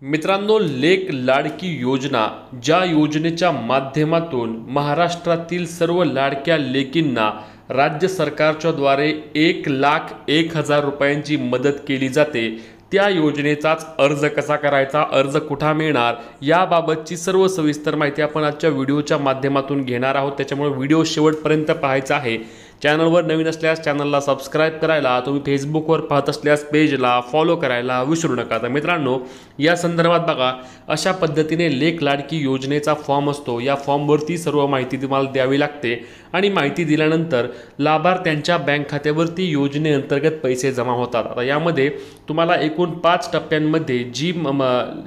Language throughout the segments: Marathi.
मित्रांनो, लेक लाडकी योजना, ज्या योजनेच्या माध्यमातून महाराष्ट्रातील सर्व लाडक्या लेकींना राज्य सरकारच्या द्वारे 1,01,000 रुपयांची मदत केली जाते, त्या योजनेचाच अर्ज कसा करायचा, अर्ज कुठे मिळणार, याबाबतची सर्व सविस्तर माहिती आपण आजच्या व्हिडिओच्या माध्यमातून घेणार आहोत। त्याच्यामुळे व्हिडिओ शेवटपर्यंत पाहायचा आहे। चॅनलवर नवीन असल्यास चॅनलला सबस्क्राइब करायला, तुम्ही फेसबुकवर पाहत असल्यास पेजला फॉलो करायला विसरू नका। तर मित्रांनो, या संदर्भात बघा, अशा पद्धतीने लेक लाडकी योजनेचा फॉर्म असतो। या फॉर्मवरती सर्व माहिती तुम्हाला द्यावी लागते आणि माहिती दिल्यानंतर लाभार्थ्यांच्या बँक खात्यावरती योजनेअंतर्गत पैसे जमा होतात। आता यामध्ये तुम्हाला एकूण 5 टप्प्यांमध्ये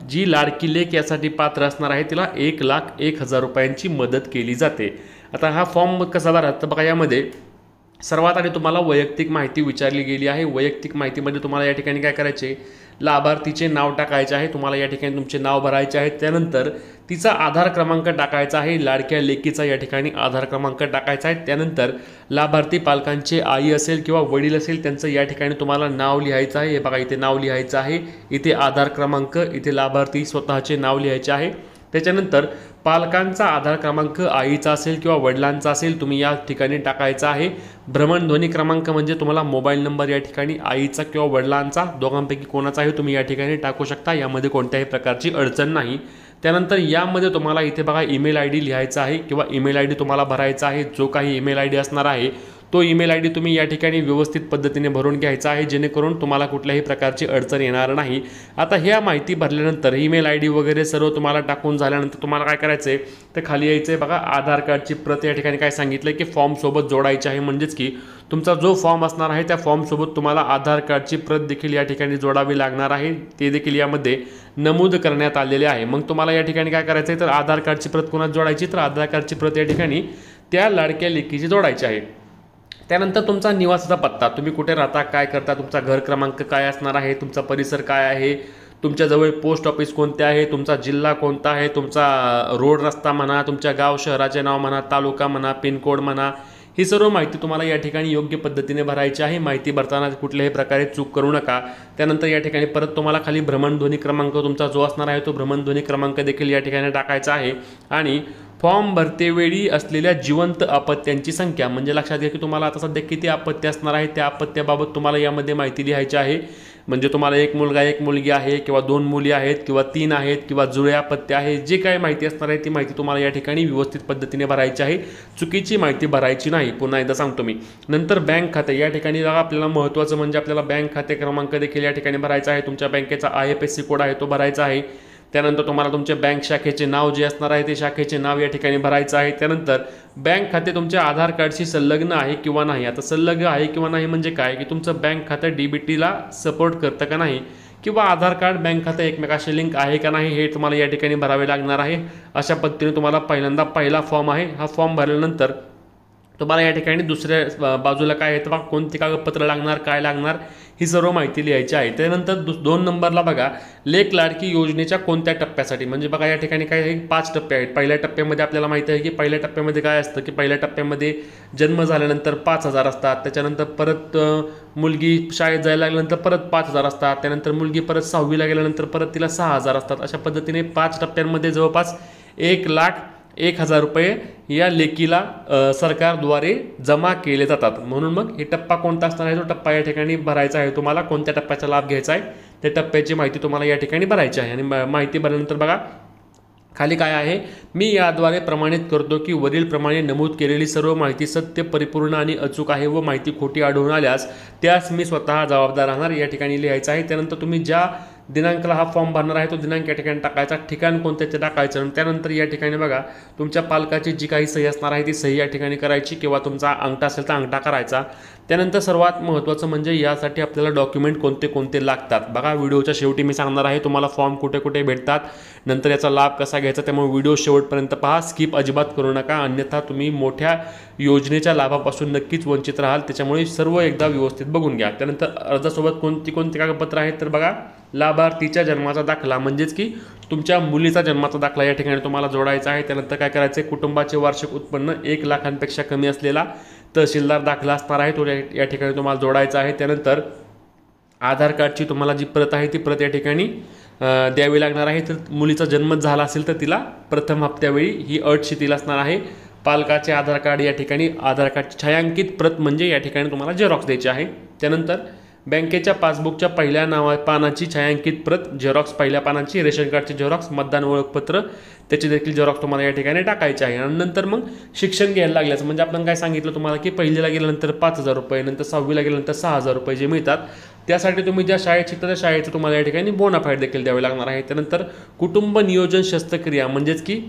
जी लाडकी लेक यासाठी पात्र असणार आहे तिला 1,01,000 रुपयांची मदत केली जाते। आता हा फॉर्म कसा भरायचा बघा, यामध्ये सर्वात आधी तुम्हाला वैयक्तिक माहिती विचारली गेली आहे। वैयक्तिक माहितीमध्ये तुम्हाला या ठिकाणी काय करायचे, लाभार्थीचे नाव टाकायचे आहे। तुम्हाला या ठिकाणी तुमचे नाव भरायचे आहे। त्यानंतर तिचा आधार क्रमांक टाकायचा आहे। लाडक्या लेकीचा या ठिकाणी आधार क्रमांक टाकायचा आहे। त्यानंतर लाभार्थी पालकांचे आई असेल किंवा वडील असेल त्यांचं या ठिकाणी तुम्हाला नाव लिहायचं आहे। हे बघा, इथे नाव लिहायचं आहे, इथे आधार क्रमांक, इथे लाभार्थी स्वतःचे नाव लिहायचे आहे। त्याच्यानंतर पालकांचा आधार क्रमांक आईचा असेल किंवा वडिलांचा असेल तुम्ही या ठिकाणी टाकायचा आहे। भ्रमणध्वनी क्रमांक म्हणजे तुम्हाला मोबाईल नंबर या ठिकाणी आईचा किंवा वडिलांचा दोघांपैकी कोणाचाही तुम्ही या ठिकाणी टाकू शकता, यामध्ये कोणत्याही प्रकारची अडचण नाही। त्यानंतर यामध्ये तुम्हाला इथे बघा ईमेल आयडी लिहायचा आहे किंवा ईमेल आयडी तुम्हाला भरायचा आहे। जो काही ईमेल आयडी असणार आहे तो ईमेल आयडी तुम्ही या ठिकाणी व्यवस्थित पद्धतीने भरून घ्यायचा आहे, जेणेकरून तुम्हाला कुठल्याही प्रकारची अडचण येणार नाही। आता ह्या माहिती भरल्यानंतर ईमेल आयडी वगैरे सर्व तुम्हाला टाकून झाल्यानंतर तुम्हाला काय करायचं आहे, तर खाली यायचं आहे बघा, आधार कार्डची प्रत या ठिकाणी काय सांगितलं की फॉर्म सोबत जोडायची आहे। म्हणजेच की तुमचा जो फॉर्म असणार आहे त्या फॉर्म सोबत तुम्हाला आधार कार्डची प्रत देखील या ठिकाणी जोडावी लागणार आहे। ते देखील यामध्ये नमूद करण्यात आलेले आहे। मग तुम्हाला या ठिकाणी काय करायचं आहे, तर आधार कार्डची प्रत कोणात जोडायची, तर आधार कार्डची प्रत या ठिकाणी त्या लाडक्या लेकीची जोडायची आहे। त्यानंतर तुमचा निवासाचा पत्ता, तुम्ही कुठे राहता, काय करता, तुमचा घर क्रमांक काय असणार आहे, तुमचा परिसर काय आहे, तुमच्याजवळ पोस्ट ऑफिस कोणते आहे, तुमचा जिल्हा कोणता आहे, तुमचा रोड रस्ता म्हणा, तुमच्या गाव शहराचे नाव म्हणा, तालुका म्हणा, पिनकोड म्हणा, ही सर्व माहिती तुम्हाला या ठिकाणी योग्य पद्धतीने भरायची आहे। माहिती भरताना कुठल्याही प्रकारे चूक करू नका। त्यानंतर या ठिकाणी परत तुम्हाला खाली भ्रमणध्वनी क्रमांक तुमचा जो असणार आहे तो भ्रमणध्वनी क्रमांक देखील या ठिकाणी टाकायचा आहे। आणि फॉर्म भरतेवेळी असलेल्या जिवंत अपत्यांची संख्या, म्हणजे लक्षात घ्या की तुम्हाला आता सध्या किती अपत्य असणार आहे त्या अपत्याबाबत तुम्हाला यामध्ये माहिती लिहायची आहे। म्हणजे तुम्हाला एक मुलगा एक मुलगी आहे किंवा 2 मुली आहेत किंवा 3 आहेत किंवा जुळे अपत्य आहे, जे काही माहिती असणार आहे ती माहिती तुम्हाला या ठिकाणी व्यवस्थित पद्धतीने भरायची आहे। चुकीची माहिती भरायची नाही, पुन्हा एकदा सांगतो मी। नंतर बँक खाते, या ठिकाणी आपल्याला महत्त्वाचं म्हणजे आपल्याला बँक खाते क्रमांक देखील या ठिकाणी भरायचा आहे। तुमच्या बँकेचा IFSC कोड आहे तो भरायचा आहे। त्यानंतर तुम्हाला तुमच्या बँक शाखेचे नाव जे असणार आहे ते शाखेचे नाव या ठिकाणी भरायचं आहे। त्यानंतर बँक खाते तुमच्या आधार कार्डशी संलग्न आहे किंवा नाही। आता संलग्न आहे किंवा नाही म्हणजे काय, की तुमचं बँक खातं DBTला सपोर्ट करतं का नाही, किंवा आधार कार्ड बँक खातं एकमेकाशी लिंक आहे का नाही, हे तुम्हाला या ठिकाणी भरावे लागणार आहे। अशा पद्धतीने तुम्हाला पहिला फॉर्म आहे, हा फॉर्म भरल्यानंतर तुम्हाला या ठिकाणी दुसऱ्या बाजूला काय आहे, कोणती कागदपत्र लागणार, काय लागणार, ही सर्व माहिती लिहायची आहे। त्यानंतर 2 नंबरला बघा, लेक लाडकी योजनेच्या कोणत्या टप्प्यासाठी, म्हणजे बघा या ठिकाणी काय आहे, 5 टप्पे आहेत। पहिल्या टप्प्यामध्ये आपल्याला माहिती आहे की पहिल्या टप्प्यामध्ये काय असतं, की पहिल्या टप्प्यामध्ये जन्म झाल्यानंतर 5,000 असतात। त्याच्यानंतर परत मुलगी शाळेत जायला लागल्यानंतर परत 5,000 असतात। त्यानंतर मुलगी परत 6वीला गेल्यानंतर परत तिला 6,000 असतात। अशा पद्धतीने 5 टप्प्यांमध्ये जवळपास 1,01,000 रुपये या लेकीला सरकारद्वारे जमा केले जातात। म्हणून मग हे टप्पा कोणता असणार आहे, तो टप्पा या ठिकाणी भरायचा आहे। तुम्हाला कोणत्या टप्प्याचा लाभ घ्यायचा आहे त्या टप्प्याची माहिती तुम्हाला या ठिकाणी भरायची आहे। आणि माहिती भरल्यानंतर बघा खाली काय आहे, मी याद्वारे प्रमाणित करतो की वरील प्रमाणे नमूद केलेली सर्व माहिती सत्य, परिपूर्ण आणि अचूक आहे व माहिती खोटी आढळून आल्यास त्यास मी स्वतः जबाबदार राहणार, या ठिकाणी लिहायचं आहे। त्यानंतर तुम्ही ज्या दिनांकाला हा फॉर्म भरणार आहे तो दिनांक या ठिकाणी टाकायचा, ठिकाण कोणत्याचे टाकायचं। त्यानंतर या ठिकाणी बघा तुमच्या पालकाची जी काही सही असणार आहे ती सही या ठिकाणी करायची, किंवा तुमचा अंगठा असेल तर अंगठा करायचा। त्यानंतर सर्वात महत्त्वाचं म्हणजे यासाठी आपल्याला डॉक्युमेंट कोणते कोणते लागतात, बघा व्हिडिओच्या शेवटी मी सांगणार आहे तुम्हाला फॉर्म कुठे कुठे भेटतात, नंतर याचा लाभ कसा घ्यायचा। त्यामुळे व्हिडिओ शेवटपर्यंत पहा, स्किप अजिबात करू नका, अन्यथा तुम्ही मोठ्या योजनेच्या लाभापासून नक्कीच वंचित राहाल। त्याच्यामुळे सर्व एकदा व्यवस्थित बघून घ्या। त्यानंतर अर्जासोबत कोणती कागदपत्र आहेत, तर बघा लाभार्थीच्या जन्माचा दाखला, म्हणजेच की तुमच्या मुलीचा जन्माचा दाखला या ठिकाणी तुम्हाला जोडायचा आहे। त्यानंतर काय करायचं आहे, कुटुंबाचे वार्षिक उत्पन्न 1 लाखांपेक्षा कमी असलेला तहसीलदार दाखला असणार आहे तो या ठिकाणी तुम्हाला जोडायचा आहे। त्यानंतर आधार कार्डची तुम्हाला जी प्रत आहे ती प्रत या ठिकाणी द्यावी लागणार आहे। तर मुलीचा जन्म झाला असेल तर तिला प्रथम हप्त्यावेळी ही अट शिथिल असणार आहे। पालकाचे आधार कार्ड या ठिकाणी आधार कार्डची छायांकित प्रत म्हणजे या ठिकाणी तुम्हाला झेरॉक्स द्यायची आहे। त्यानंतर बँकेच्या पासबुकच्या पहिल्या पानाची छायांकित प्रत झेरॉक्स, पहिल्या पानाची रेशन कार्डची झेरॉक्स, मतदान ओळखपत्र त्याची देखील झेरॉक्स तुम्हाला या ठिकाणी टाकायची आहे। आणि नंतर मग शिक्षण घ्यायला लागल्याचं म्हणजे आपण काय सांगितलं तुम्हाला की पहिलीला गेल्यानंतर 5,000 रुपये, नंतर 6वीला गेल्यानंतर 6,000 रुपये जे मिळतात, त्यासाठी तुम्ही ज्या शाळेत शिकता त्या शाळेचं तुम्हाला या ठिकाणी बोनाफाईड देखील द्यावे लागणार आहे। त्यानंतर कुटुंब नियोजन शस्त्रक्रिया म्हणजेच की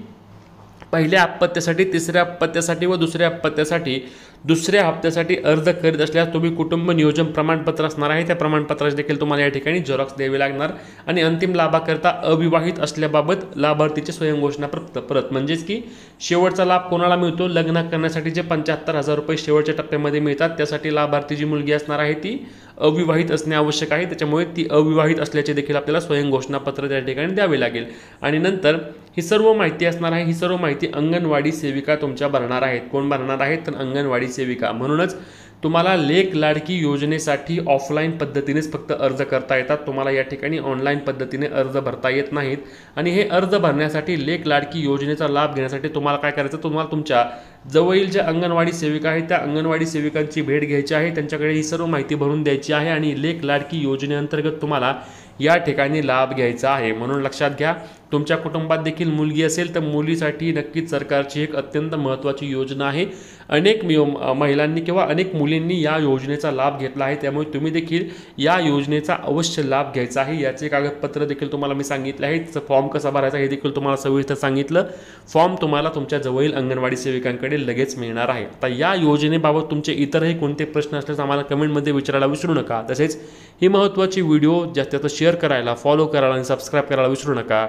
पहिल्या अपत्यासाठी, तिसऱ्या अपत्यासाठी व दुसऱ्या अपत्यासाठी दुसऱ्या हप्त्यासाठी अर्ज करीत असल्यास तुम्ही कुटुंब नियोजन प्रमाणपत्र असणार आहे, त्या प्रमाणपत्राची देखील तुम्हाला या ठिकाणी झेरॉक्स द्यावी लागणार। आणि अंतिम लाभाकरता अविवाहित असल्याबाबत लाभार्थीची स्वयंघोषणा परत म्हणजेच की शेवटचा लाभ कोणाला मिळतो, लग्न करण्यासाठी जे 75,000 रुपये शेवटच्या टप्प्यामध्ये मिळतात त्यासाठी लाभार्थी मुलगी असणार आहे ती अविवाहित असणे आवश्यक आहे, त्याच्यामुळे ती अविवाहित असल्याचे देखील आपल्याला स्वयंघोषणापत्र त्या ठिकाणी द्यावे लागेल। आणि नंतर ही सर्व माहिती असणार आहे, ही सर्व माहिती अंगणवाडी सेविका तुमच्या भरणार आहेत। कोण भरणार आहेत तर अंगणवाडी सेविका। म्हणूनच तुम्हाला लेक लाडकी योजनेसाठी ऑफलाईन पद्धतीनेच फक्त अर्ज करता येतात, तुम्हाला या ठिकाणी ऑनलाईन पद्धतीने अर्ज भरता येत नाहीत। आणि हे अर्ज भरण्यासाठी लेक लाडकी योजनेचा लाभ घेण्यासाठी तुम्हाला काय करायचं, तुम्हाला तुमच्या जवळील ज्या अंगणवाडी सेविका आहेत त्या अंगणवाडी सेविकांची भेट घ्यायची आहे, त्यांच्याकडे ही सर्व माहिती भरून द्यायची आहे आणि लेक लाडकी योजनेअंतर्गत तुम्हाला या ठिकाणी लाभ घ्यायचा आहे। म्हणून लक्षात घ्या, तुमच्या कुटुंबात देखील मुलगी असेल तर मुलीसाठी नक्कीच सरकारची एक अत्यंत महत्त्वाची योजना आहे। अनेक महिलांनी किंवा अनेक मुलींनी या योजनेचा लाभ घेतला आहे, त्यामुळे तुम्ही देखील या योजनेचा अवश्य लाभ घ्यायचा आहे। याचे कागदपत्र देखील तुम्हाला मी सांगितले आहे, फॉर्म कसा भरायचा हे देखील तुम्हाला सविस्तर सांगितलं। फॉर्म तुम्हाला तुमच्या जवळील अंगणवाडी सेविकांकडे लगेच मिळणार आहे। आता या योजनेबाबत तुमचे इतरही कोणते प्रश्न असल्यास आम्हाला कमेंटमध्ये विचारायला विसरू नका। तसेच ही महत्त्वाची व्हिडिओ जास्तीत जास्त शेअर करायला, फॉलो करायला आणि सबस्क्राईब करायला विसरू नका।